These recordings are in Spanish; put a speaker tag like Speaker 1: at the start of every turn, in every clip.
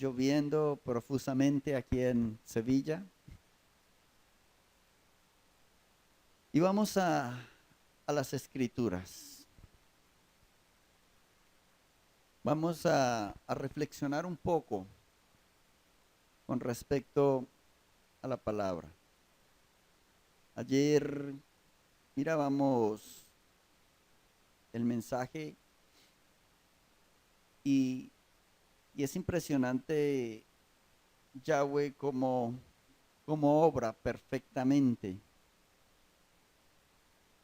Speaker 1: lloviendo profusamente aquí en Sevilla. Y vamos a las escrituras. Vamos a reflexionar un poco con respecto a la palabra. Ayer mirábamos el mensaje y es impresionante Yahweh como obra perfectamente,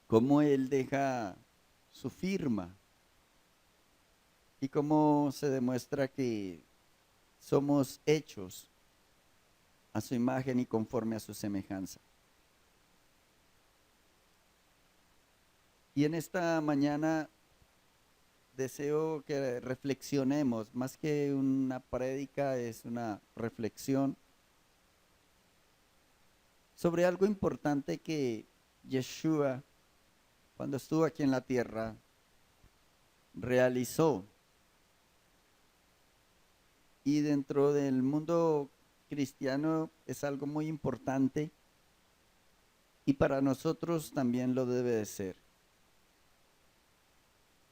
Speaker 1: cómo Él deja su firma y cómo se demuestra que somos hechos a su imagen y conforme a su semejanza. Y en esta mañana deseo que reflexionemos, más que una prédica, es una reflexión sobre algo importante que Yeshua, cuando estuvo aquí en la tierra, realizó. Y dentro del mundo cristiano es algo muy importante y para nosotros también lo debe de ser.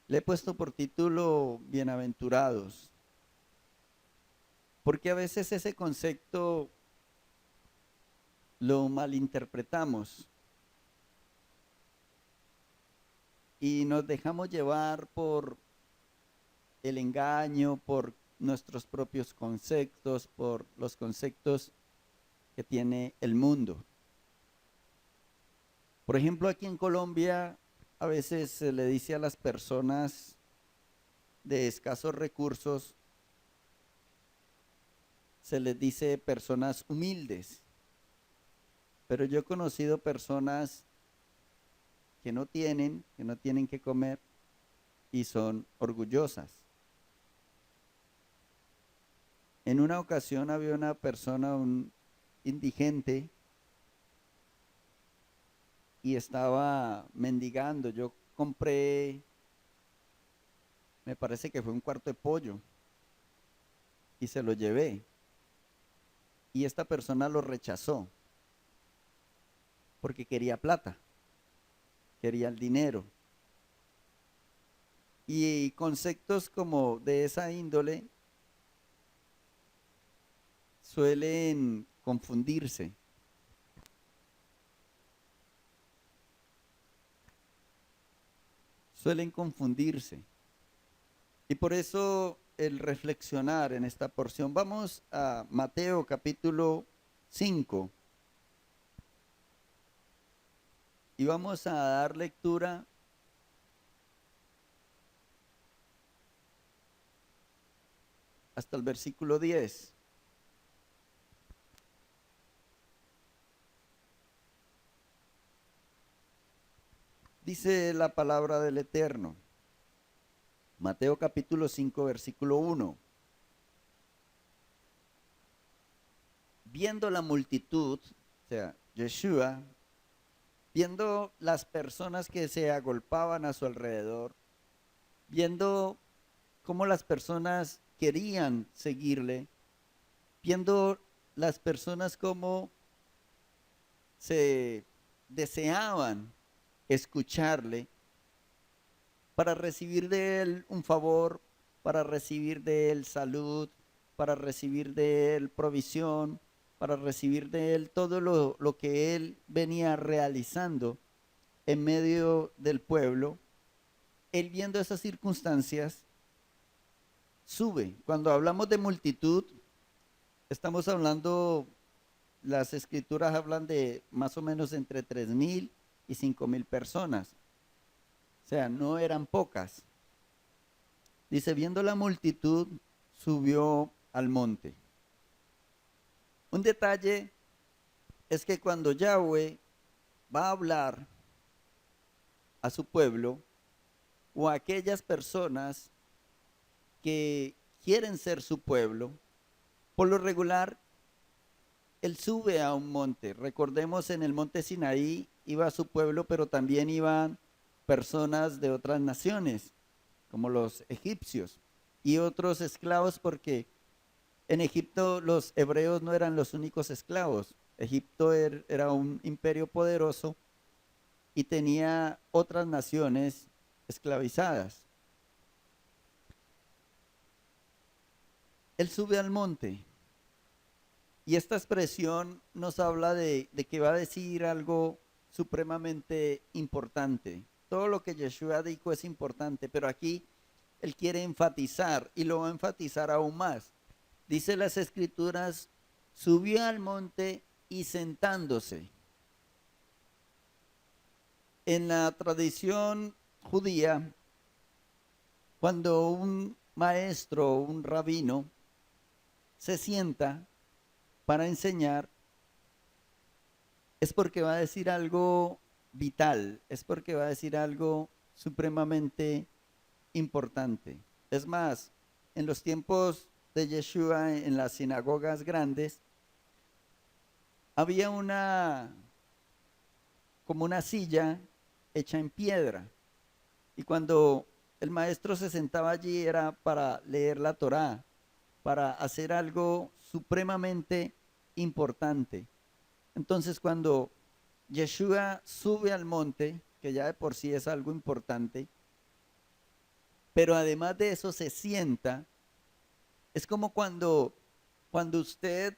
Speaker 1: Le he puesto por título Bienaventurados, porque a veces ese concepto lo malinterpretamos y nos dejamos llevar por el engaño, por nuestros propios conceptos, por los conceptos que tiene el mundo. Por ejemplo, aquí en Colombia a veces se le dice a las personas de escasos recursos, se les dice personas humildes. Pero yo he conocido personas que no tienen que comer y son orgullosas. En una ocasión había una persona, un indigente, y estaba mendigando. Yo compré, me parece que fue un cuarto de pollo, y se lo llevé. Y esta persona lo rechazó, porque quería plata, quería el dinero. Y conceptos como de esa índole suelen confundirse. Suelen confundirse. Y por eso el reflexionar en esta porción. Vamos a Mateo capítulo 5. Y vamos a dar lectura hasta el versículo 10. Dice la palabra del Eterno. Mateo capítulo 5, versículo 1. Viendo la multitud, o sea, Yeshua, viendo las personas que se agolpaban a su alrededor, viendo cómo las personas querían seguirle, viendo las personas cómo se deseaban escucharle para recibir de él un favor, para recibir de él salud, para recibir de él provisión, para recibir de él todo lo que él venía realizando en medio del pueblo. Él, viendo esas circunstancias, sube. Cuando hablamos de multitud, estamos hablando, las escrituras hablan de más o menos entre 3,000 y 5,000 personas. O sea, no eran pocas. Dice, viendo la multitud, subió al monte. Un detalle es que cuando Yahweh va a hablar a su pueblo o a aquellas personas que quieren ser su pueblo, por lo regular, él sube a un monte. Recordemos, en el monte Sinaí iba su pueblo, pero también iban personas de otras naciones, como los egipcios y otros esclavos, porque En Egipto los hebreos no eran los únicos esclavos. Egipto era un imperio poderoso y tenía otras naciones esclavizadas. Él sube al monte y esta expresión nos habla de que va a decir algo supremamente importante. Todo lo que Yeshua dijo es importante, pero aquí él quiere enfatizar y lo va a enfatizar aún más. Dice las escrituras, subió al monte y sentándose. En la tradición judía, cuando un maestro, un rabino, se sienta para enseñar, es porque va a decir algo vital, es porque va a decir algo supremamente importante. Es más, en los tiempos de Yeshua, en las sinagogas grandes, había como una silla hecha en piedra. Y cuando el maestro se sentaba allí era para leer la Torá, para hacer algo supremamente importante. Entonces cuando Yeshua sube al monte, que ya de por sí es algo importante, pero además de eso se sienta, es como cuando usted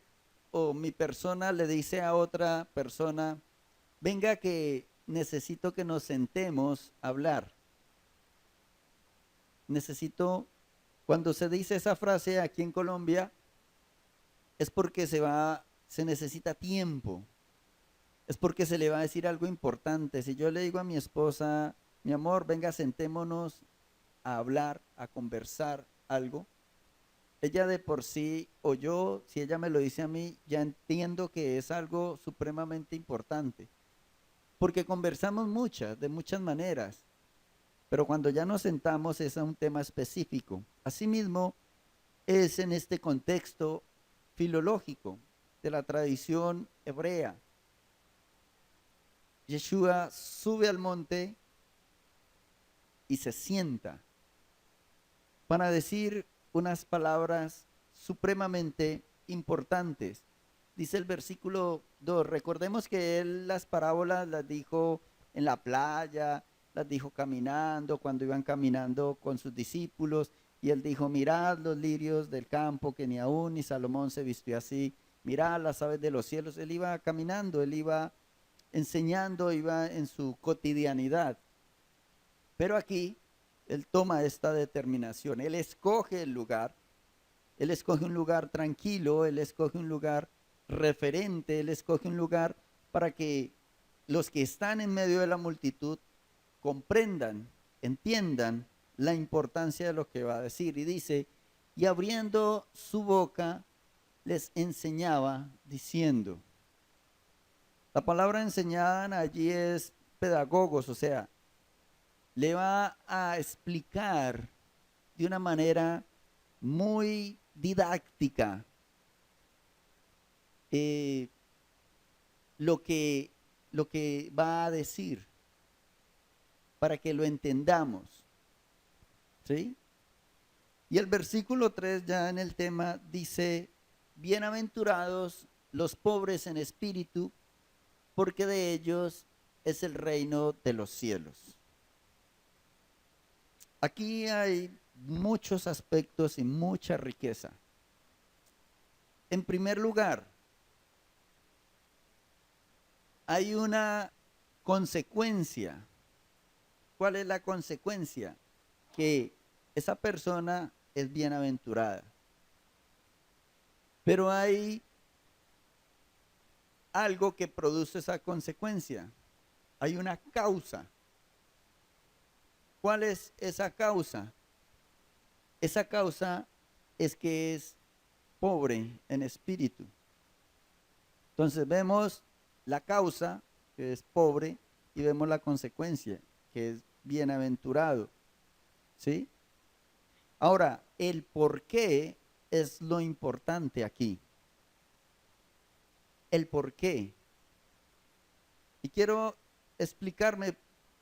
Speaker 1: o mi persona le dice a otra persona, venga que necesito que nos sentemos a hablar. Necesito, cuando se dice esa frase aquí en Colombia, es porque se necesita tiempo, es porque se le va a decir algo importante. Si yo le digo a mi esposa, mi amor, venga, sentémonos a hablar, a conversar algo, ella de por sí, o yo, si ella me lo dice a mí, ya entiendo que es algo supremamente importante, porque conversamos de muchas maneras, pero cuando ya nos sentamos es a un tema específico. Asimismo, es en este contexto filológico de la tradición hebrea. Yeshua sube al monte y se sienta para decir unas palabras supremamente importantes. Dice el versículo 2, recordemos que él las parábolas las dijo en la playa, las dijo caminando, cuando iban caminando con sus discípulos, y él dijo, mirad los lirios del campo, que ni aún ni Salomón se vistió así, mirad las aves de los cielos. Él iba caminando, él iba enseñando, iba en su cotidianidad. Pero aquí él toma esta determinación, él escoge el lugar, él escoge un lugar tranquilo, él escoge un lugar referente, él escoge un lugar para que los que están en medio de la multitud comprendan, entiendan la importancia de lo que va a decir. Y dice, y abriendo su boca les enseñaba diciendo. La palabra enseñada allí es pedagogos, o sea, le va a explicar de una manera muy didáctica eh, lo que, lo que va a decir para que lo entendamos. ¿Sí? Y el versículo 3 ya en el tema dice, bienaventurados los pobres en espíritu, porque de ellos es el reino de los cielos. Aquí hay muchos aspectos y mucha riqueza. En primer lugar, hay una consecuencia. ¿Cuál es la consecuencia? Que esa persona es bienaventurada. Pero hay algo que produce esa consecuencia. Hay una causa. ¿Cuál es esa causa? Esa causa es que es pobre en espíritu. Entonces vemos la causa, que es pobre, y vemos la consecuencia, que es bienaventurado. ¿Sí? Ahora, el por qué es lo importante aquí. El por qué. Y quiero explicarme,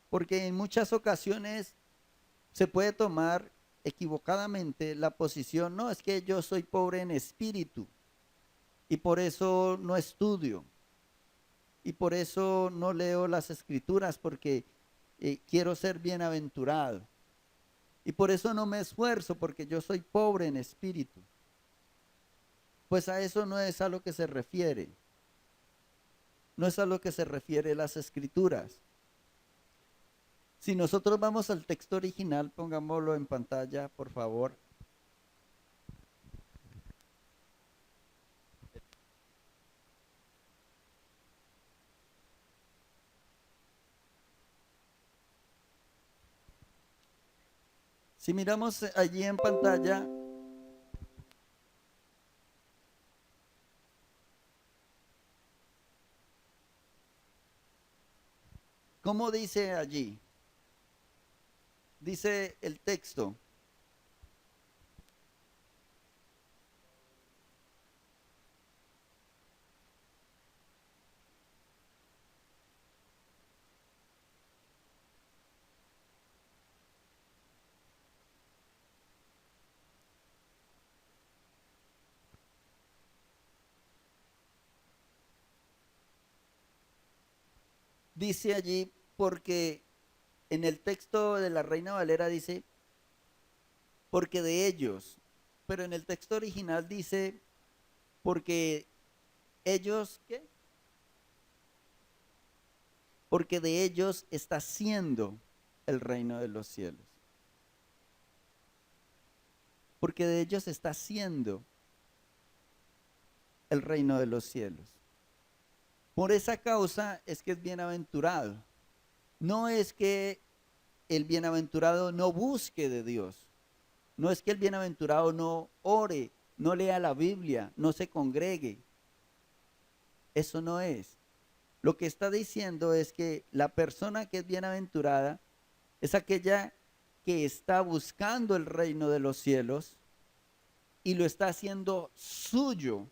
Speaker 1: porque en muchas ocasiones se puede tomar equivocadamente la posición, no, es que yo soy pobre en espíritu y por eso no estudio y por eso no leo las escrituras porque quiero ser bienaventurado y por eso no me esfuerzo porque yo soy pobre en espíritu. Pues a eso no es a lo que se refiere, no es a lo que se refiere las escrituras. Si nosotros vamos al texto original, pongámoslo en pantalla, por favor. Si miramos allí en pantalla, ¿cómo dice allí? Dice el texto: dice allí, porque en el texto de la Reina Valera dice, porque de ellos, pero en el texto original dice, porque ellos, ¿qué? Porque de ellos está siendo el reino de los cielos. Porque de ellos está siendo el reino de los cielos. Por esa causa es que es bienaventurado. No es que el bienaventurado no busque de Dios. No es que el bienaventurado no ore, no lea la Biblia, no se congregue. Eso no es. Lo que está diciendo es que la persona que es bienaventurada es aquella que está buscando el reino de los cielos y lo está haciendo suyo.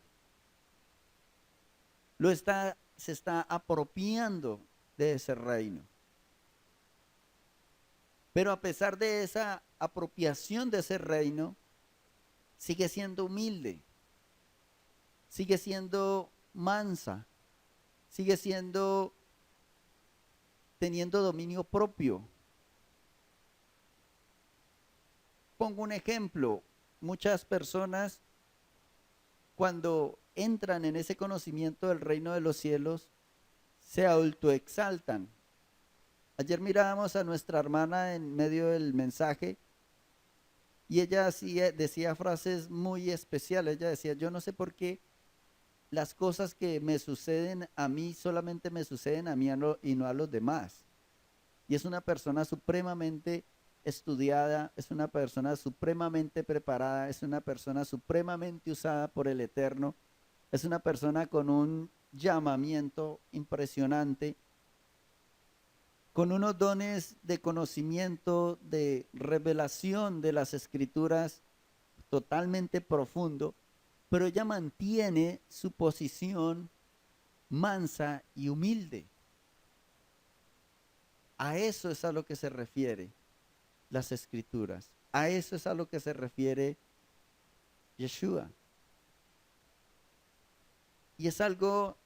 Speaker 1: Se está apropiando de ese reino. Pero a pesar de esa apropiación de ese reino, sigue siendo humilde, sigue siendo mansa, sigue siendo teniendo dominio propio. Pongo un ejemplo, muchas personas cuando entran en ese conocimiento del reino de los cielos se autoexaltan. Ayer mirábamos a nuestra hermana en medio del mensaje y ella decía frases muy especiales. Ella decía, yo no sé por qué las cosas que me suceden a mí solamente me suceden a mí y no a los demás. Y es una persona supremamente estudiada, es una persona supremamente preparada, es una persona supremamente usada por el Eterno, es una persona con un llamamiento impresionante, con unos dones de conocimiento, de revelación de las escrituras totalmente profundo, pero ella mantiene su posición mansa y humilde. A eso es a lo que se refiere las escrituras. A eso es a lo que se refiere Yeshua. Y es algo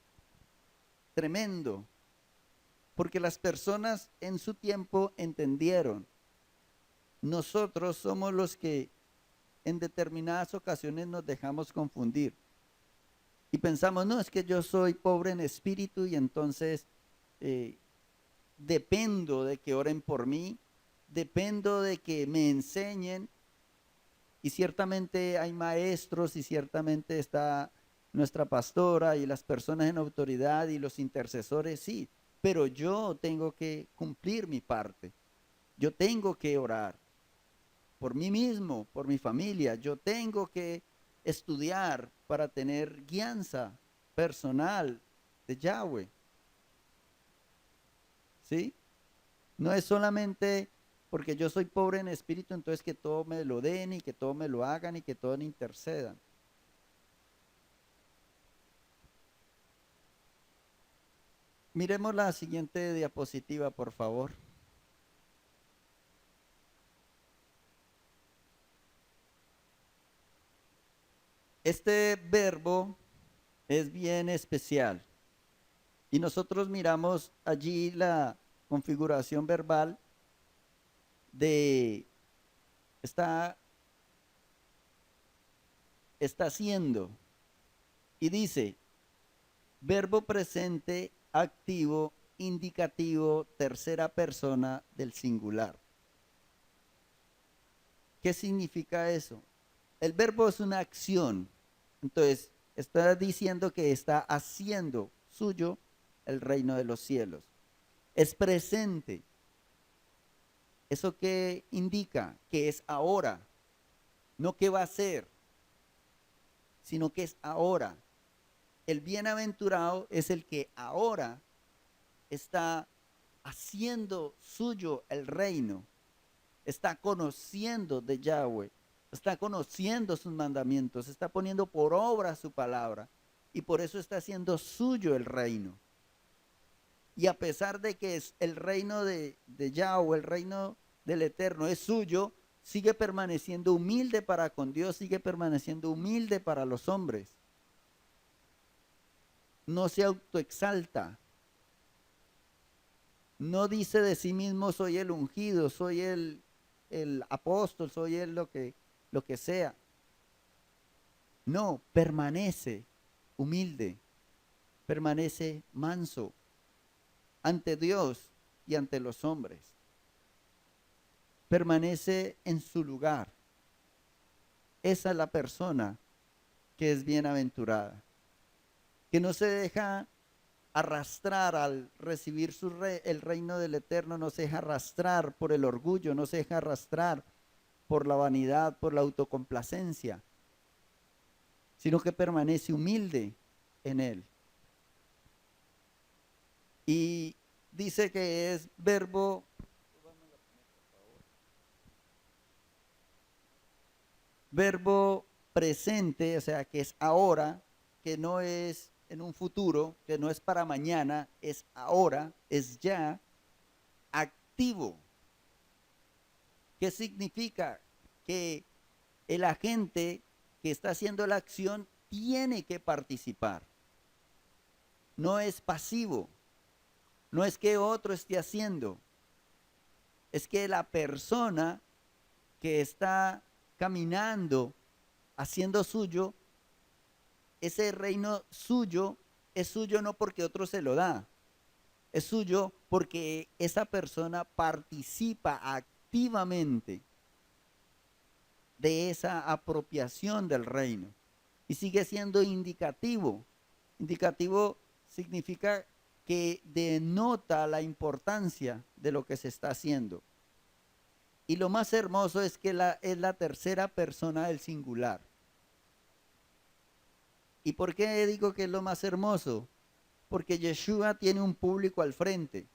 Speaker 1: tremendo, porque las personas en su tiempo entendieron. Nosotros somos los que en determinadas ocasiones nos dejamos confundir. Y pensamos, no, es que yo soy pobre en espíritu y entonces eh, dependo de que oren por mí, dependo de que me enseñen. Y ciertamente hay maestros y ciertamente está nuestra pastora y las personas en autoridad y los intercesores, sí, pero yo tengo que cumplir mi parte. Yo tengo que orar por mí mismo, por mi familia. Yo tengo que estudiar para tener guianza personal de Yahweh. ¿Sí? No es solamente porque yo soy pobre en espíritu, entonces que todo me lo den y que todo me lo hagan y que todo me intercedan. Miremos la siguiente diapositiva, por favor. Este verbo es bien especial y nosotros miramos allí la configuración verbal de está, está haciendo y dice verbo presente activo indicativo tercera persona del singular. ¿Qué significa eso? El verbo es una acción. Entonces, está diciendo que está haciendo suyo el reino de los cielos. Es presente. ¿Eso qué indica? Que es ahora. No que va a ser, sino que es ahora. El bienaventurado es el que ahora está haciendo suyo el reino. Está conociendo de Yahweh, está conociendo sus mandamientos, está poniendo por obra su palabra y por eso está haciendo suyo el reino. Y a pesar de que es el reino de Yahweh, el reino del Eterno es suyo, sigue permaneciendo humilde para con Dios, sigue permaneciendo humilde para los hombres. No se autoexalta, no dice de sí mismo soy el ungido, soy el apóstol, soy el lo que sea. No, permanece humilde, permanece manso ante Dios y ante los hombres. Permanece en su lugar. Esa es la persona que es bienaventurada, que no se deja arrastrar al recibir el reino del Eterno, no se deja arrastrar por el orgullo, no se deja arrastrar por la vanidad, por la autocomplacencia, sino que permanece humilde en él. Y dice que es verbo presente, o sea, que es ahora, que no es en un futuro, que no es para mañana, es ahora, es ya, activo. ¿Qué significa? Que el agente que está haciendo la acción tiene que participar. No es pasivo, no es que otro esté haciendo, es que la persona que está caminando, haciendo suyo, ese reino suyo es suyo no porque otro se lo da, es suyo porque esa persona participa activamente de esa apropiación del reino y sigue siendo indicativo. Indicativo significa que denota la importancia de lo que se está haciendo. Y lo más hermoso es que es la tercera persona del singular. ¿Y por qué digo que es lo más hermoso? Porque Yeshua tiene un público al frente,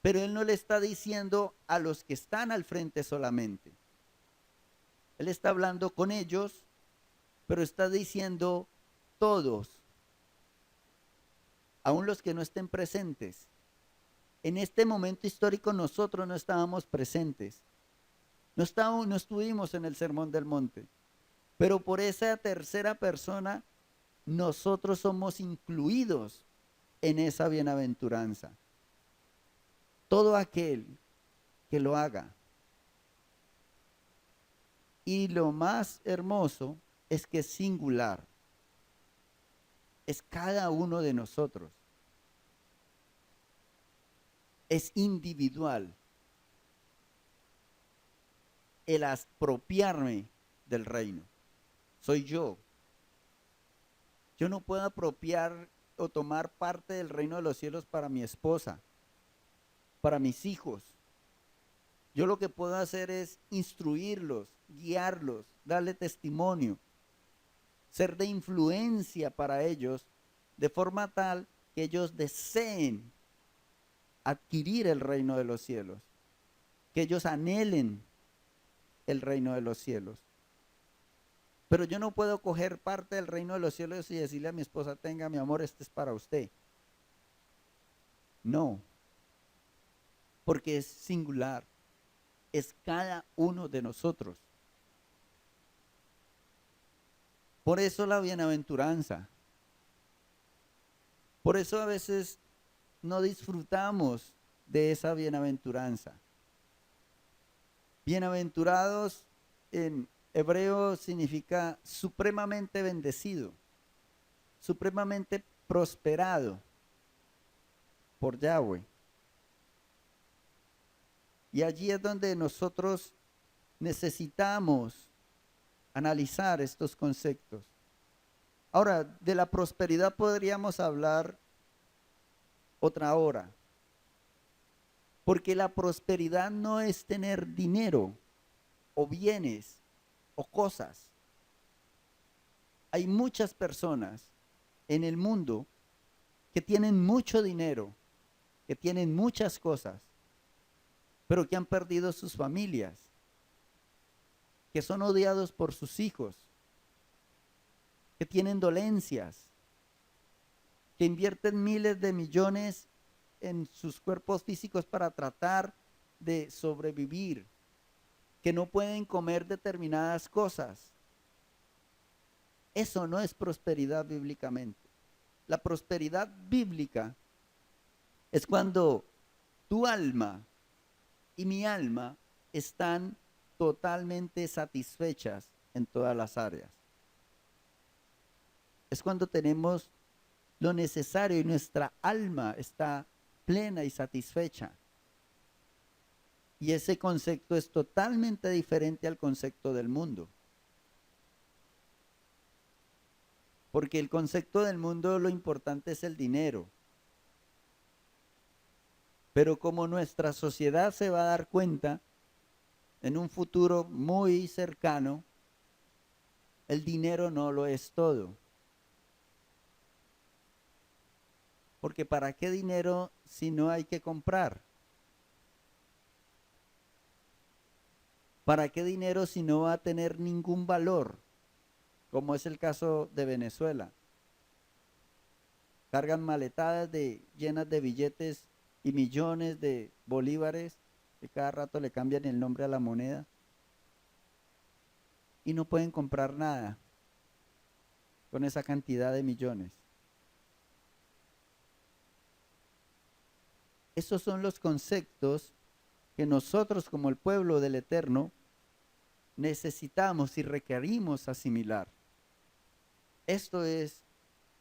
Speaker 1: pero él no le está diciendo a los que están al frente solamente. Él está hablando con ellos, pero está diciendo todos, aun los que no estén presentes. En este momento histórico nosotros no estábamos presentes, no estuvimos en el Sermón del Monte, pero por esa tercera persona nosotros somos incluidos en esa bienaventuranza. Todo aquel que lo haga. Y lo más hermoso es que es singular, es cada uno de nosotros, es individual. El apropiarme del reino, soy yo. Yo no puedo apropiar o tomar parte del reino de los cielos para mi esposa, para mis hijos. Yo lo que puedo hacer es instruirlos, guiarlos, darle testimonio, ser de influencia para ellos, de forma tal que ellos deseen adquirir el reino de los cielos, que ellos anhelen el reino de los cielos. Pero yo no puedo coger parte del reino de los cielos y decirle a mi esposa, tenga mi amor, este es para usted. No, porque es singular, es cada uno de nosotros. Por eso la bienaventuranza. Por eso a veces no disfrutamos de esa bienaventuranza. Bienaventurados en hebreo significa supremamente bendecido, supremamente prosperado por Yahweh. Y allí es donde nosotros necesitamos analizar estos conceptos. Ahora, de la prosperidad podríamos hablar otra hora, porque la prosperidad no es tener dinero o bienes o cosas. Hay muchas personas en el mundo que tienen mucho dinero, que tienen muchas cosas, pero que han perdido sus familias, que son odiados por sus hijos, que tienen dolencias, que invierten miles de millones en sus cuerpos físicos para tratar de sobrevivir, que no pueden comer determinadas cosas. Eso no es prosperidad bíblicamente. La prosperidad bíblica es cuando tu alma y mi alma están totalmente satisfechas en todas las áreas. Es cuando tenemos lo necesario y nuestra alma está plena y satisfecha. Y ese concepto es totalmente diferente al concepto del mundo. Porque el concepto del mundo lo importante es el dinero. Pero como nuestra sociedad se va a dar cuenta en un futuro muy cercano, el dinero no lo es todo. Porque ¿para qué dinero si no hay que comprar? ¿Para qué dinero si no va a tener ningún valor? Como es el caso de Venezuela. Cargan maletadas llenas de billetes y millones de bolívares, que cada rato le cambian el nombre a la moneda, y no pueden comprar nada con esa cantidad de millones. Esos son los conceptos que nosotros como el pueblo del Eterno necesitamos y requerimos asimilar. Esto es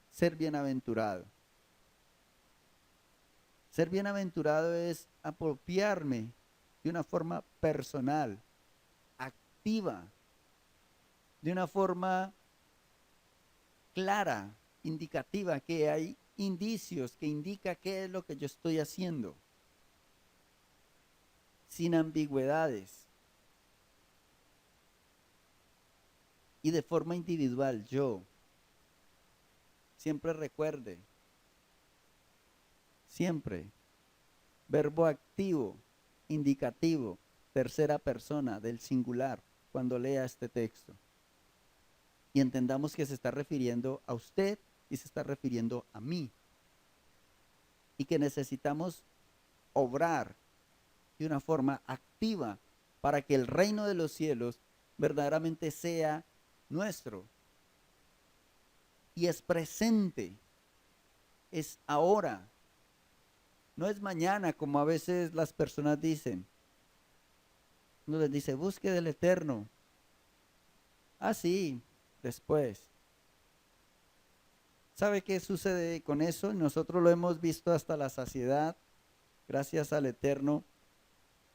Speaker 1: ser bienaventurado. Ser bienaventurado es apropiarme de una forma personal, activa, de una forma clara, indicativa, que hay indicios que indica qué es lo que yo estoy haciendo, sin ambigüedades. Y de forma individual, yo siempre recuerde, siempre, verbo activo, indicativo, tercera persona del singular, cuando lea este texto. Y entendamos que se está refiriendo a usted y se está refiriendo a mí. Y que necesitamos obrar de una forma activa para que el reino de los cielos verdaderamente sea nuestro. Y es presente, es ahora, no es mañana como a veces las personas dicen. Uno les dice, busque del Eterno. Ah, sí, después. ¿Sabe qué sucede con eso? Nosotros lo hemos visto hasta la saciedad, gracias al Eterno,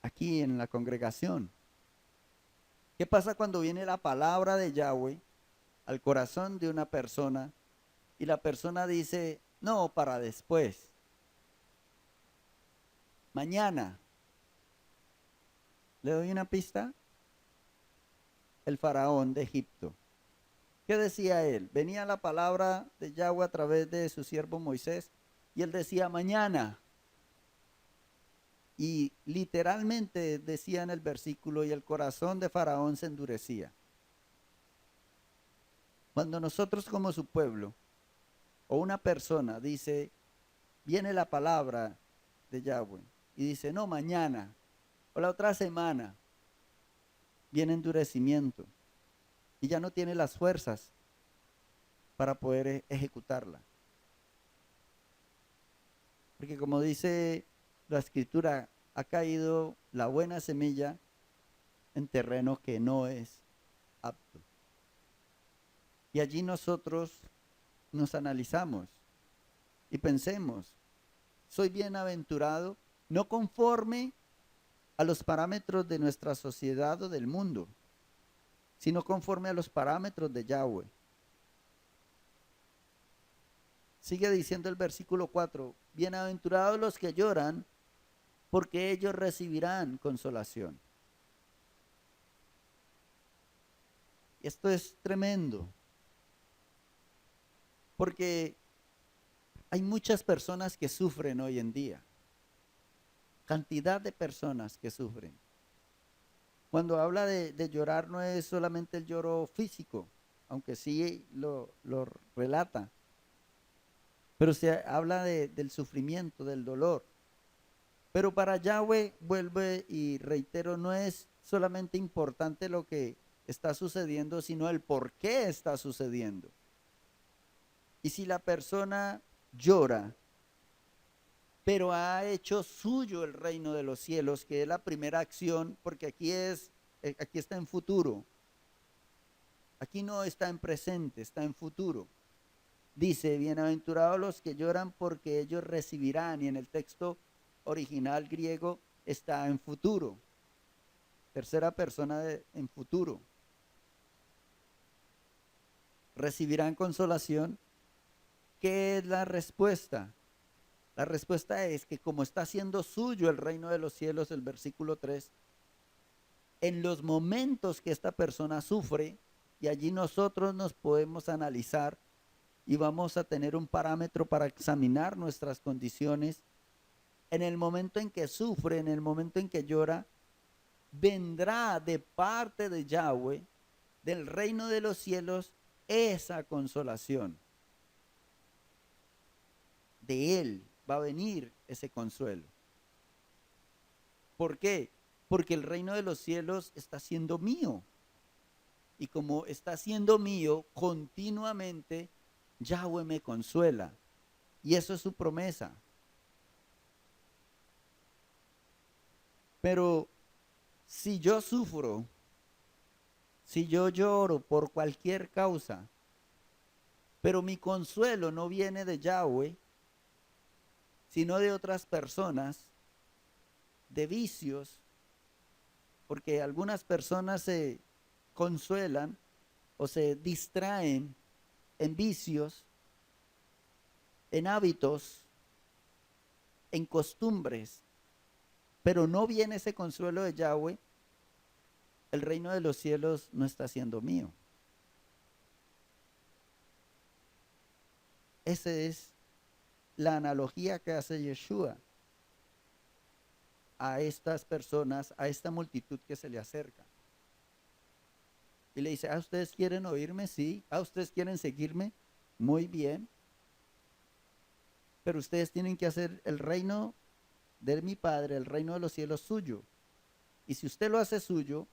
Speaker 1: aquí en la congregación. ¿Qué pasa cuando viene la palabra de Yahweh al corazón de una persona y la persona dice, no, para después, mañana? ¿Le doy una pista? El faraón de Egipto. ¿Qué decía él? Venía la palabra de Yahweh a través de su siervo Moisés y él decía mañana. Y literalmente decía en el versículo, y el corazón de Faraón se endurecía. Cuando nosotros como su pueblo o una persona dice, viene la palabra de Yahweh y dice, no, mañana o la otra semana, viene endurecimiento y ya no tiene las fuerzas para poder ejecutarla. Porque como dice la escritura, ha caído la buena semilla en terreno que no es apto. Y allí nosotros nos analizamos y pensemos, soy bienaventurado no conforme a los parámetros de nuestra sociedad o del mundo, sino conforme a los parámetros de Yahweh. Sigue diciendo el versículo 4, bienaventurados los que lloran, porque ellos recibirán consolación. Y esto es tremendo, porque hay muchas personas que sufren hoy en día, cantidad de personas que sufren. Cuando habla de llorar no es solamente el lloro físico, aunque sí lo relata, pero se habla del sufrimiento, del dolor. Pero para Yahweh, vuelve y reitero, no es solamente importante lo que está sucediendo, sino el por qué está sucediendo. Y si la persona llora, pero ha hecho suyo el reino de los cielos, que es la primera acción, porque aquí está en futuro. Aquí no está en presente, está en futuro. Dice, bienaventurados los que lloran porque ellos recibirán, y en el texto original griego está en futuro. Tercera persona en futuro. Recibirán consolación. ¿Qué es la respuesta? La respuesta es que como está haciendo suyo el reino de los cielos, el versículo 3, en los momentos que esta persona sufre, y allí nosotros nos podemos analizar y vamos a tener un parámetro para examinar nuestras condiciones, en el momento en que sufre, en el momento en que llora, vendrá de parte de Yahweh, del reino de los cielos, esa consolación. De Él va a venir ese consuelo. ¿Por qué? Porque el reino de los cielos está siendo mío. Y como está siendo mío, continuamente Yahweh me consuela. Y eso es su promesa. Pero si yo sufro, si yo lloro por cualquier causa, pero mi consuelo no viene de Yahweh, sino de otras personas, de vicios, porque algunas personas se consuelan o se distraen en vicios, en hábitos, en costumbres, pero no viene ese consuelo de Yahweh, el reino de los cielos no está siendo mío. Esa es la analogía que hace Yeshua a estas personas, a esta multitud que se le acerca. Y le dice, ¿ustedes quieren oírme? Sí. ¿Ustedes quieren seguirme? Muy bien. Pero ustedes tienen que hacer el reino de mi Padre, el reino de los cielos suyo. Y si usted lo hace suyo,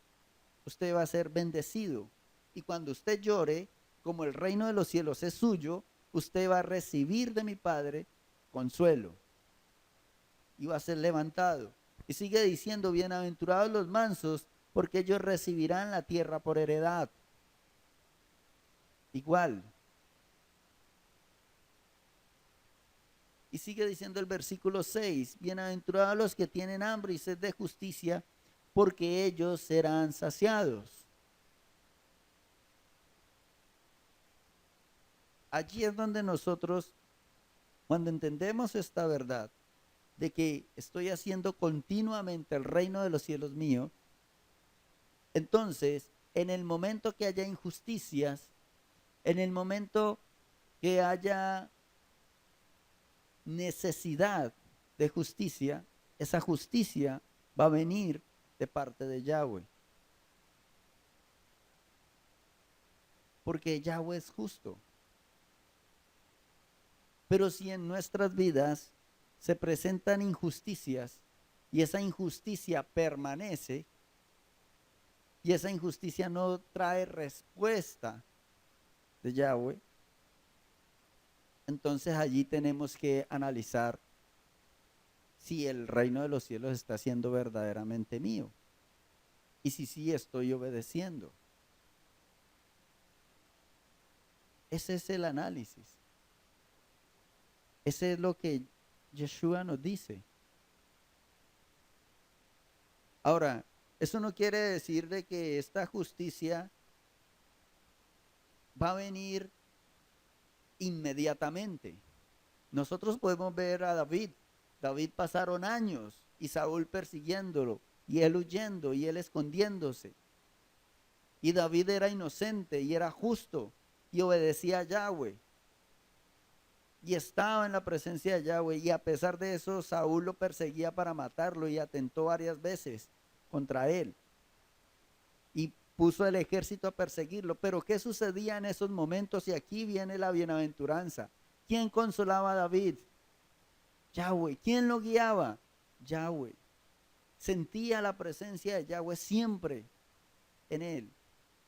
Speaker 1: usted va a ser bendecido. Y cuando usted llore, como el reino de los cielos es suyo, usted va a recibir de mi Padre consuelo. Y va a ser levantado. Y sigue diciendo, bienaventurados los mansos, porque ellos recibirán la tierra por heredad. Igual. Y sigue diciendo el versículo 6, bienaventurados los que tienen hambre y sed de justicia, porque ellos serán saciados. Allí es donde nosotros, cuando entendemos esta verdad, de que estoy haciendo continuamente el reino de los cielos mío, entonces, en el momento que haya injusticias, en el momento que haya necesidad de justicia, esa justicia va a venir de parte de Yahweh. Porque Yahweh es justo. Pero si en nuestras vidas se presentan injusticias y esa injusticia permanece y esa injusticia no trae respuesta de Yahweh, Entonces allí tenemos que analizar si el reino de los cielos está siendo verdaderamente mío y si sí estoy obedeciendo. Ese es el análisis. Ese es lo que Yeshua nos dice. Ahora, eso no quiere decir de que esta justicia va a venir inmediatamente. Nosotros podemos ver a David. David pasaron años y Saúl persiguiéndolo y él huyendo y él escondiéndose. Y David era inocente y era justo y obedecía a Yahweh. Y estaba en la presencia de Yahweh y a pesar de eso Saúl lo perseguía para matarlo y atentó varias veces contra él. Y puso el ejército a perseguirlo. Pero ¿qué sucedía en esos momentos? Y aquí viene la bienaventuranza. ¿Quién consolaba a David? Yahweh. ¿Quién lo guiaba? Yahweh. Sentía la presencia de Yahweh siempre en él.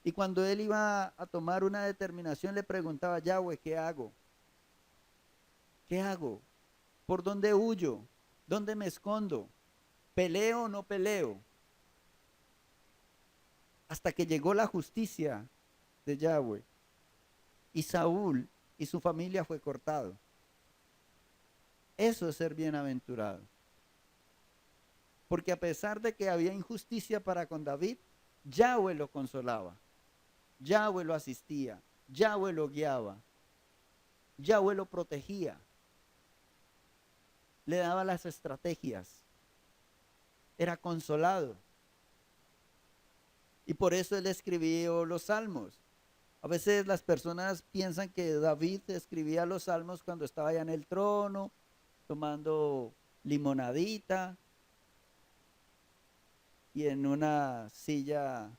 Speaker 1: Y cuando él iba a tomar una determinación, le preguntaba a Yahweh, ¿qué hago? ¿Qué hago? ¿Por dónde huyo? ¿Dónde me escondo? ¿Peleo o no peleo? Hasta que llegó la justicia de Yahweh. Y Saúl y su familia fue cortado. Eso es ser bienaventurado. Porque a pesar de que había injusticia para con David, Yahweh lo consolaba. Yahweh lo asistía. Yahweh lo guiaba. Yahweh lo protegía. Le daba las estrategias. Era consolado. Y por eso él escribió los salmos. A veces las personas piensan que David escribía los salmos cuando estaba allá en el trono, tomando limonadita y en una silla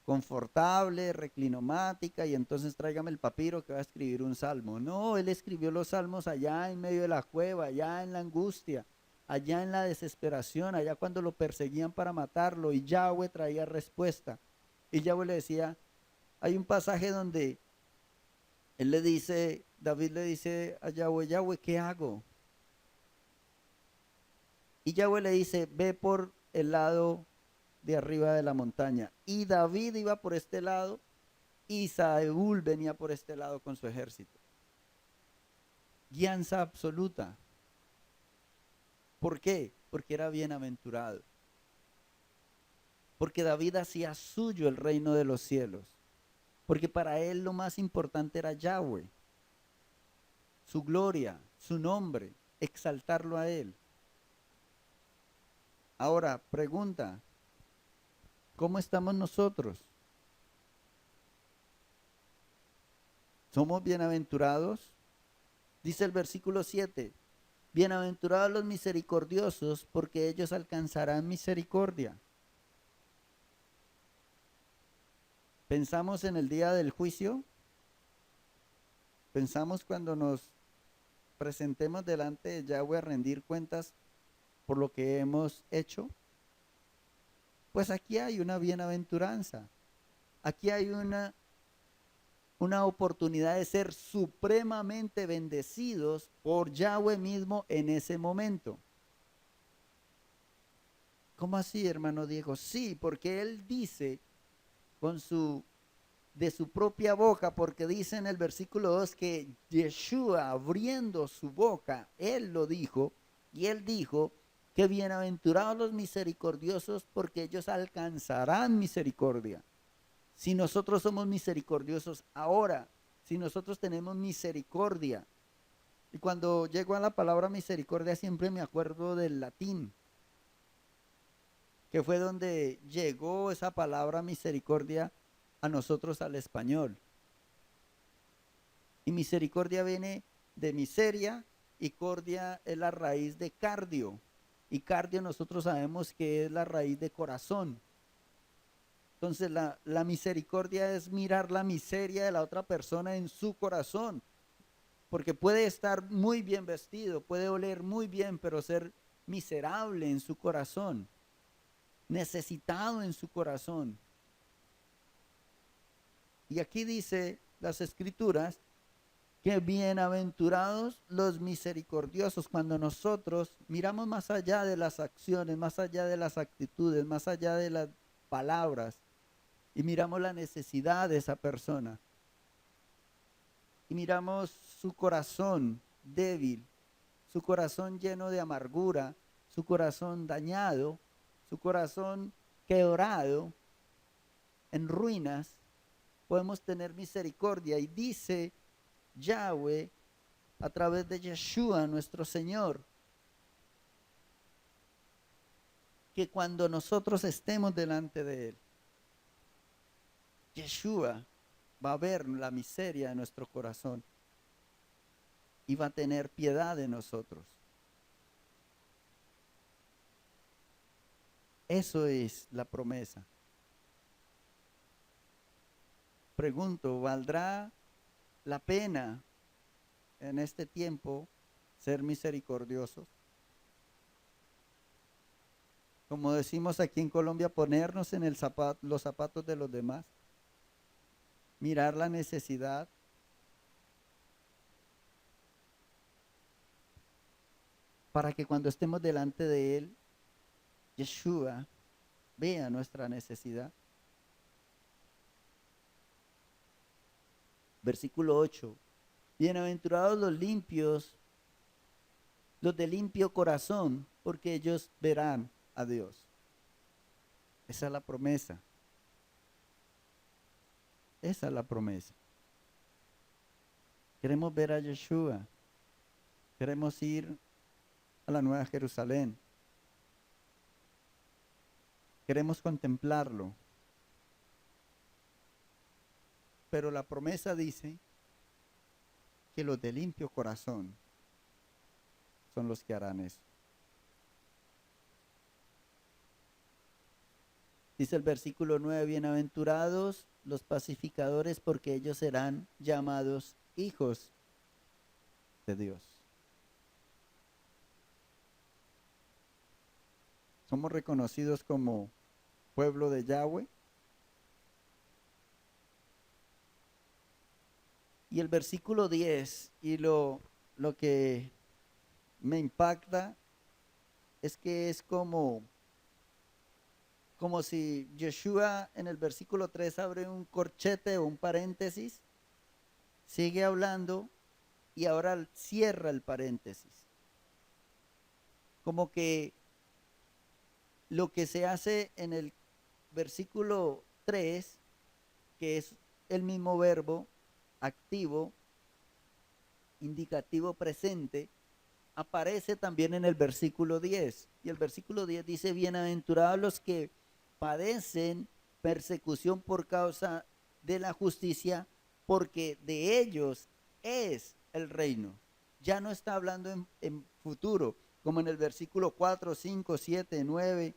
Speaker 1: confortable, reclinomática, y entonces tráigame el papiro que va a escribir un salmo. No, él escribió los salmos allá en medio de la cueva, allá en la angustia, allá en la desesperación, allá cuando lo perseguían para matarlo, y Yahweh traía respuesta. Y Yahweh le decía, hay un pasaje donde él le dice, David le dice a Yahweh, Yahweh, ¿qué hago? Y Yahweh le dice, ve por el lado de arriba de la montaña. Y David iba por este lado y Saúl venía por este lado con su ejército. Guianza absoluta. ¿Por qué? Porque era bienaventurado. Porque David hacía suyo el reino de los cielos. Porque para él lo más importante era Yahweh, su gloria, su nombre, exaltarlo a él. Ahora, pregunta, ¿cómo estamos nosotros? ¿Somos bienaventurados? Dice el versículo 7, bienaventurados los misericordiosos, porque ellos alcanzarán misericordia. ¿Pensamos en el día del juicio? ¿Pensamos cuando nos presentemos delante de Yahweh a rendir cuentas por lo que hemos hecho? Pues aquí hay una bienaventuranza. Aquí hay una oportunidad de ser supremamente bendecidos por Yahweh mismo en ese momento. ¿Cómo así, hermano Diego? Sí, porque él dice de su propia boca, porque dice en el versículo 2 que Yeshua abriendo su boca, él lo dijo, y él dijo que bienaventurados los misericordiosos porque ellos alcanzarán misericordia. Si nosotros somos misericordiosos ahora, si nosotros tenemos misericordia, y cuando llego a la palabra misericordia siempre me acuerdo del latín, que fue donde llegó esa palabra misericordia a nosotros al español. Y misericordia viene de miseria y cordia es la raíz de cardio. Y cardio nosotros sabemos que es la raíz de corazón. Entonces la misericordia es mirar la miseria de la otra persona en su corazón. Porque puede estar muy bien vestido, puede oler muy bien, pero ser miserable en su corazón, necesitado en su corazón. Y aquí dice las escrituras Que bienaventurados los misericordiosos, cuando nosotros miramos más allá de las acciones, más allá de las actitudes, más allá de las palabras, y miramos la necesidad de esa persona, y miramos su corazón débil, su corazón lleno de amargura, su corazón dañado, su corazón quebrado, en ruinas, podemos tener misericordia. Y dice Yahweh a través de Yeshua, nuestro Señor, que cuando nosotros estemos delante de Él, Yeshua va a ver la miseria de nuestro corazón y va a tener piedad de nosotros. Eso es la promesa. Pregunto, ¿valdrá la pena en este tiempo ser misericordiosos? Como decimos aquí en Colombia, ponernos en los zapatos de los demás, mirar la necesidad, para que cuando estemos delante de Él, Yeshua vea nuestra necesidad. Versículo 8. Bienaventurados los limpios, los de limpio corazón, porque ellos verán a Dios. Esa es la promesa. Esa es la promesa. Queremos ver a Yeshua. Queremos ir a la Nueva Jerusalén. Queremos contemplarlo. Pero la promesa dice que los de limpio corazón son los que harán eso. Dice el versículo 9, bienaventurados los pacificadores, porque ellos serán llamados hijos de Dios. Somos reconocidos como pueblo de Yahweh. Y el versículo 10, y lo que me impacta es que es como si Yeshua en el versículo 3 abre un corchete o un paréntesis, sigue hablando y ahora cierra el paréntesis. Como que lo que se hace en el versículo 3, que es el mismo verbo activo, indicativo presente, aparece también en el versículo 10. Y el versículo 10 dice, bienaventurados los que padecen persecución por causa de la justicia, porque de ellos es el reino. Ya no está hablando en futuro, como en el versículo 4, 5, 7, 9,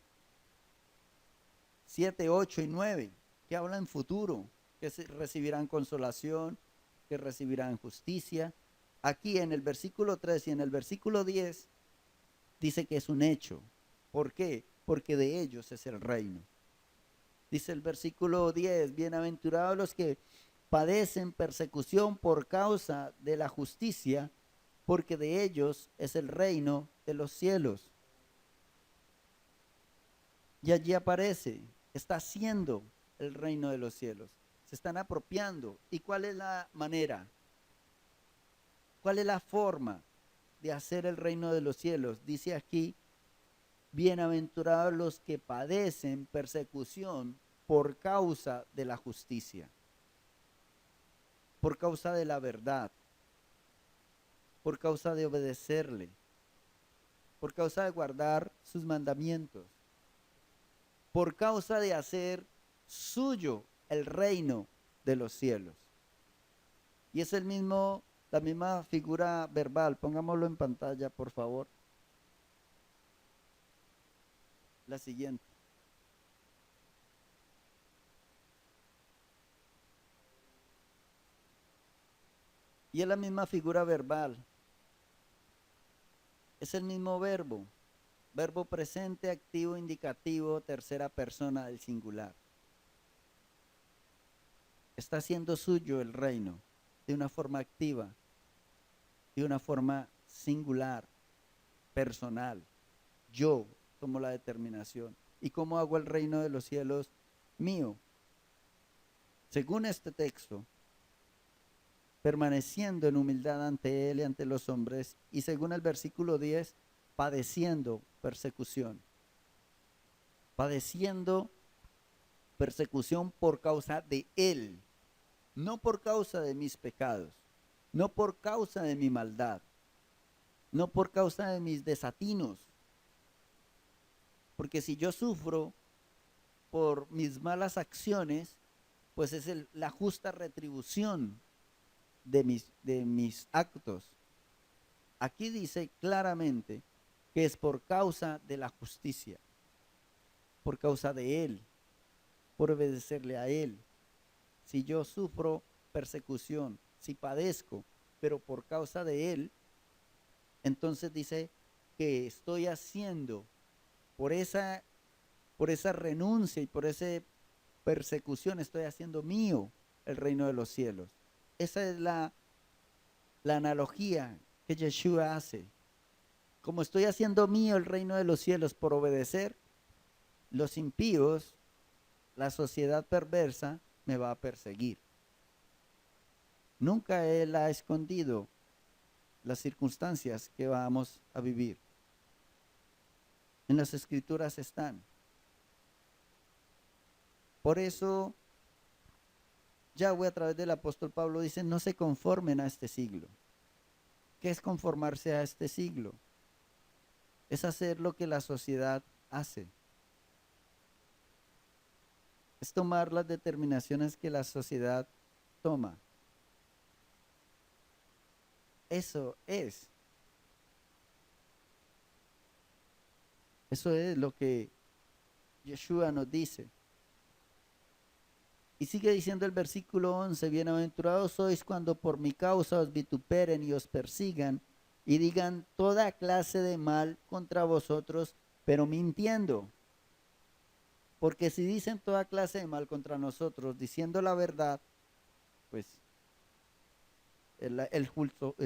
Speaker 1: 7, 8 y 9, que habla en futuro, que recibirán consolación, que recibirán justicia. Aquí en el versículo 3 y en el versículo 10 dice que es un hecho. ¿Por qué? Porque de ellos es el reino. Dice el versículo 10, bienaventurados los que padecen persecución por causa de la justicia, porque de ellos es el reino de los cielos. Y allí aparece, está haciendo el reino de los cielos. Se están apropiando. ¿Y cuál es la manera? ¿Cuál es la forma de hacer el reino de los cielos? Dice aquí, bienaventurados los que padecen persecución por causa de la justicia, por causa de la verdad, por causa de obedecerle, por causa de guardar sus mandamientos, por causa de hacer suyo el reino de los cielos. Y es la misma figura verbal. Pongámoslo en pantalla, por favor. La siguiente. Y es la misma figura verbal. Es el mismo verbo. Verbo presente, activo, indicativo, tercera persona del singular. Está haciendo suyo el reino de una forma activa. de una forma singular, personal. Yo tomo la determinación. ¿Y cómo hago el reino de los cielos mío? Según este texto, permaneciendo en humildad ante Él y ante los hombres, y según el versículo 10, padeciendo persecución. Padeciendo persecución por causa de Él, no por causa de mis pecados, no por causa de mi maldad, no por causa de mis desatinos. Porque si yo sufro por mis malas acciones, pues es la justa retribución de mis actos. Aquí dice claramente que es por causa de la justicia, por causa de Él, por obedecerle a Él. Si yo sufro persecución, si padezco, pero por causa de Él, entonces dice que estoy haciendo por esa, por esa renuncia y por esa persecución, estoy haciendo mío el reino de los cielos. Esa es la analogía que Yeshua hace. Como estoy haciendo mío el reino de los cielos por obedecer, los impíos, la sociedad perversa, me va a perseguir. Nunca Él ha escondido las circunstancias que vamos a vivir. En las escrituras están. Por eso, Yahweh a través del apóstol Pablo dice, no se conformen a este siglo. ¿Qué es conformarse a este siglo? Es hacer lo que la sociedad hace. Es tomar las determinaciones que la sociedad toma. Eso es. Eso es lo que Yeshua nos dice. Y sigue diciendo el versículo 11, bienaventurados sois cuando por mi causa os vituperen y os persigan y digan toda clase de mal contra vosotros, pero mintiendo. Porque si dicen toda clase de mal contra nosotros, diciendo la verdad, pues el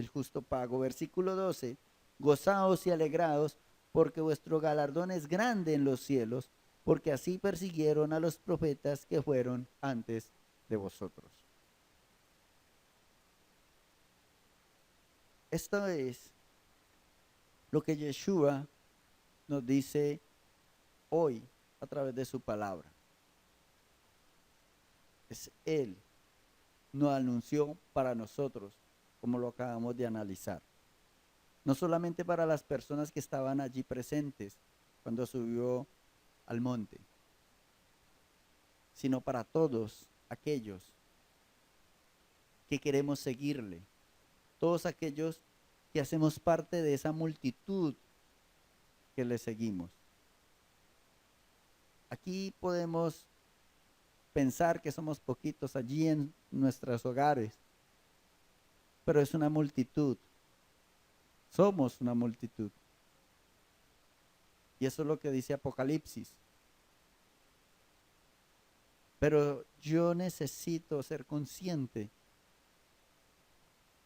Speaker 1: justo pago. Versículo 12, gozaos y alegraos, porque vuestro galardón es grande en los cielos, porque así persiguieron a los profetas que fueron antes de vosotros. Esto es lo que Yeshua nos dice hoy a través de su palabra. Es Él nos anunció para nosotros, como lo acabamos de analizar. No solamente para las personas que estaban allí presentes cuando subió al monte, sino para todos aquellos que queremos seguirle, todos aquellos que hacemos parte de esa multitud que le seguimos. Aquí podemos pensar que somos poquitos allí en nuestros hogares, pero es una multitud. Somos una multitud. Y eso es lo que dice Apocalipsis. Pero yo necesito ser consciente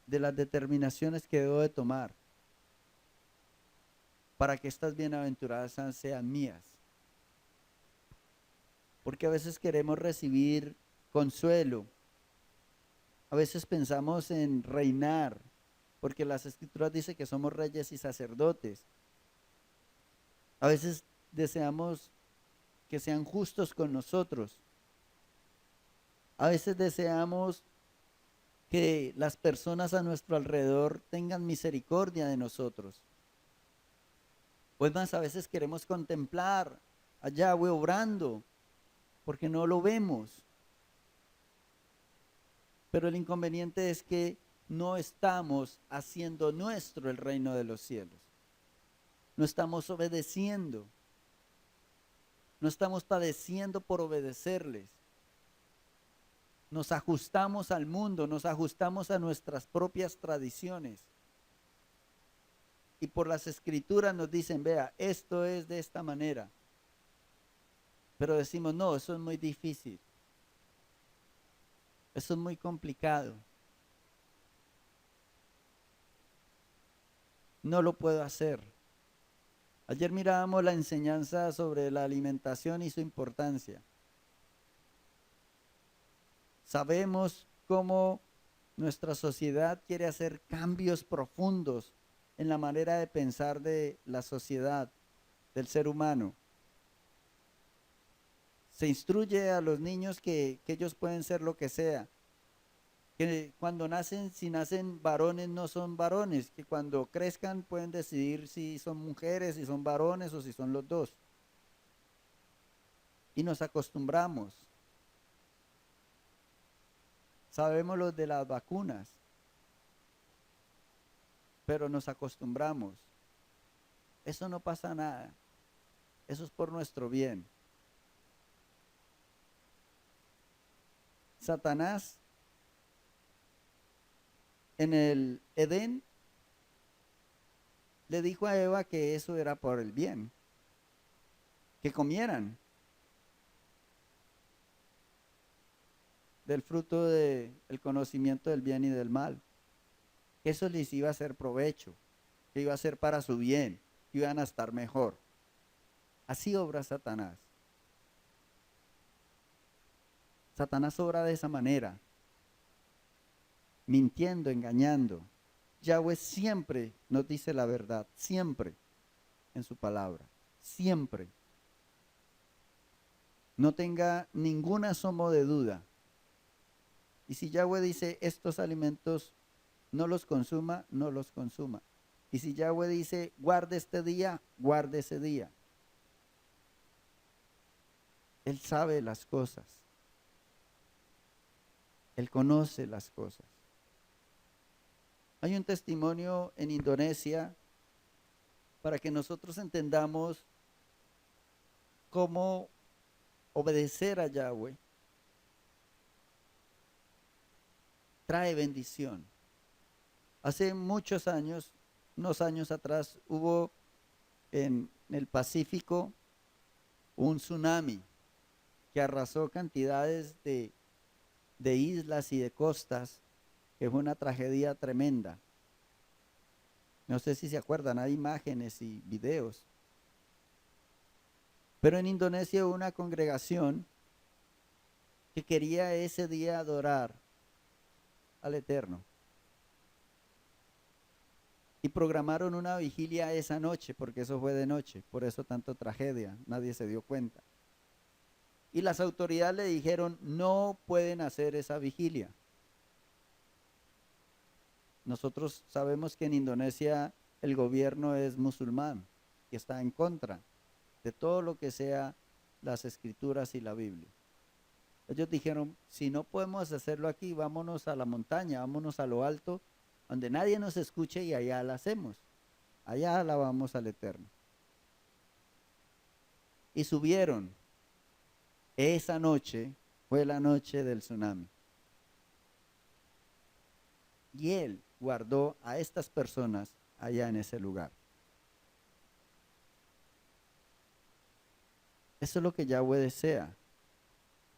Speaker 1: de las determinaciones que debo de tomar para que estas bienaventuradas sean mías. Porque a veces queremos recibir consuelo. A veces pensamos en reinar, porque las escrituras dicen que somos reyes y sacerdotes. A veces deseamos que sean justos con nosotros. A veces deseamos que las personas a nuestro alrededor tengan misericordia de nosotros. Pues más, a veces queremos contemplar a Yahweh obrando, porque no lo vemos. Pero el inconveniente es que no estamos haciendo nuestro el reino de los cielos. No estamos obedeciendo. No estamos padeciendo por obedecerles. Nos ajustamos al mundo, nos ajustamos a nuestras propias tradiciones. Y por las escrituras nos dicen, vea, esto es de esta manera. Pero decimos, no, eso es muy difícil. Eso es muy complicado. no lo puedo hacer. Ayer mirábamos la enseñanza sobre la alimentación y su importancia. Sabemos cómo nuestra sociedad quiere hacer cambios profundos en la manera de pensar de la sociedad, del ser humano. Se instruye a los niños que ellos pueden ser lo que sea, que cuando nacen, si nacen varones, no son varones, que cuando crezcan pueden decidir si son mujeres, si son varones o si son los dos. Y nos acostumbramos. Sabemos los de las vacunas, pero nos acostumbramos. Eso no pasa nada. Eso es por nuestro bien. Satanás en el Edén le dijo a Eva que eso era por el bien, que comieran del fruto del conocimiento del bien y del mal, que eso les iba a hacer provecho, que iba a ser para su bien, que iban a estar mejor. Así obra Satanás. Satanás obra de esa manera, mintiendo, engañando. Yahweh siempre nos dice la verdad, siempre en su palabra, siempre. No tenga ningún asomo de duda. Y si Yahweh dice estos alimentos no los consuma, no los consuma. Y si Yahweh dice guarde este día, guarde ese día. Él sabe las cosas. Él conoce las cosas. Hay un testimonio en Indonesia para que nosotros entendamos cómo obedecer a Yahweh trae bendición. Hace muchos años, unos años atrás, hubo en el Pacífico un tsunami que arrasó cantidades de islas y de costas, que fue una tragedia tremenda. No sé si se acuerdan, hay imágenes y videos. Pero en Indonesia hubo una congregación que quería ese día adorar al Eterno. Y programaron una vigilia esa noche, porque eso fue de noche, por eso tanto tragedia, nadie se dio cuenta. Y las autoridades le dijeron, no pueden hacer esa vigilia. Nosotros sabemos que en Indonesia el gobierno es musulmán y está en contra de todo lo que sea las escrituras y la Biblia. Ellos dijeron, si no podemos hacerlo aquí, vámonos a la montaña, vámonos a lo alto, donde nadie nos escuche y allá la hacemos. Allá alabamos al Eterno. Y subieron. Esa noche fue la noche del tsunami. Y Él guardó a estas personas allá en ese lugar. Eso es lo que Yahweh desea.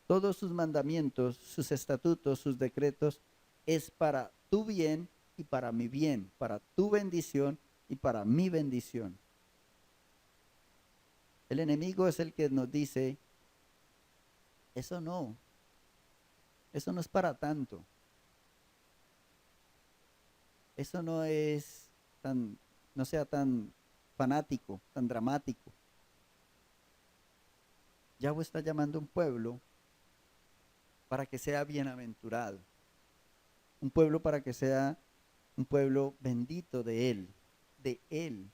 Speaker 1: Todos sus mandamientos, sus estatutos, sus decretos es para tu bien y para mi bien, para tu bendición y para mi bendición. El enemigo es el que nos dice, eso no es para tanto. Eso no es tan, no sea tan fanático, tan dramático. Yahweh está llamando a un pueblo para que sea bienaventurado. Un pueblo para que sea un pueblo bendito de Él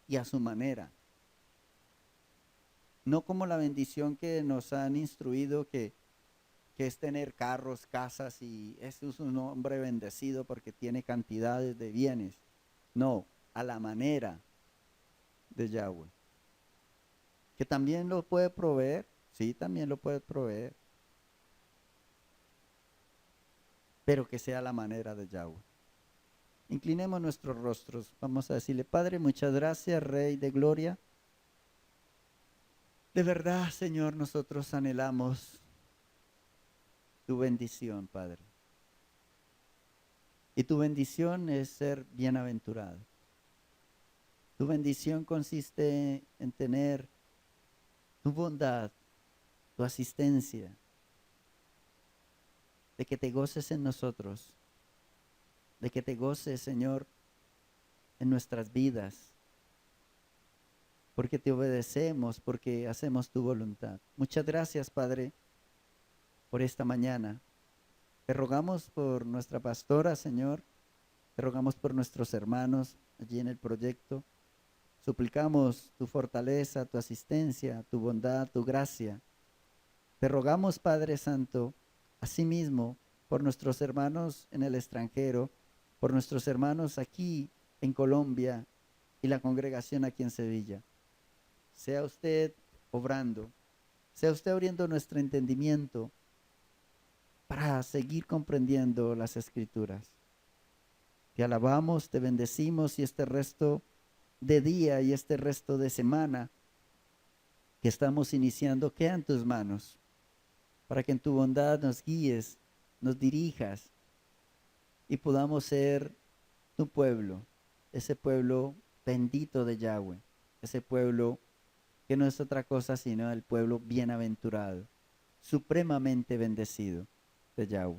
Speaker 1: y a su manera. No como la bendición que nos han instruido que es tener carros, casas y eso es un hombre bendecido porque tiene cantidades de bienes. No, a la manera de Yahweh. Que también lo puede proveer, sí, también lo puede proveer, pero que sea la manera de Yahweh. Inclinemos nuestros rostros, vamos a decirle, Padre, muchas gracias, Rey de Gloria. De verdad, Señor, nosotros anhelamos tu bendición, Padre. Y tu bendición es ser bienaventurado. Tu bendición consiste en tener tu bondad, tu asistencia, de que te goces en nosotros, de que te goces, Señor, en nuestras vidas, porque te obedecemos, porque hacemos tu voluntad. Muchas gracias, Padre, por esta mañana. Te rogamos por nuestra pastora, Señor. Te rogamos por nuestros hermanos allí en el proyecto. Suplicamos tu fortaleza, tu asistencia, tu bondad, tu gracia. Te rogamos, Padre Santo, asimismo, por nuestros hermanos en el extranjero, por nuestros hermanos aquí en Colombia y la congregación aquí en Sevilla. Sea usted obrando, sea usted abriendo nuestro entendimiento para seguir comprendiendo las Escrituras. Te alabamos, te bendecimos y este resto de día y este resto de semana que estamos iniciando queda en tus manos, para que en tu bondad nos guíes, nos dirijas y podamos ser tu pueblo, ese pueblo bendito de Yahweh, ese pueblo que no es otra cosa sino el pueblo bienaventurado, supremamente bendecido de Yahweh.